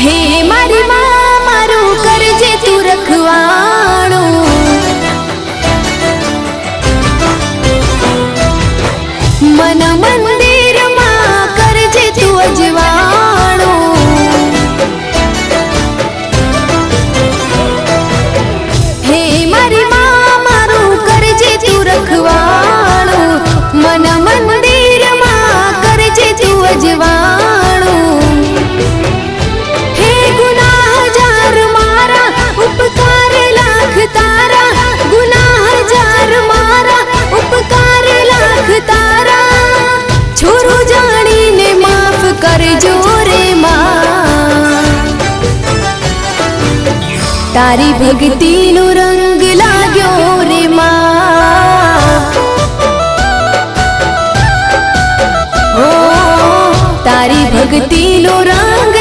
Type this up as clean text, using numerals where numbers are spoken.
हे मारी मां मारू करजे तू रखवाणो, मन मंदिर मां करजे तू अजवाणो। हे मारी मां मारू करजे तू रखवाणो, मन मंदिर मां करजे तू अजवाणो। हे गुनाह जार मारा उपकार लाख तारा, गुनाह जार मारा उपकार लाख तारा। छोरो जानी ने माफ करजो रे मां, तारी भक्ति नो रंग लाग्यो रे मां। ओ तारी भक्ति नो रंग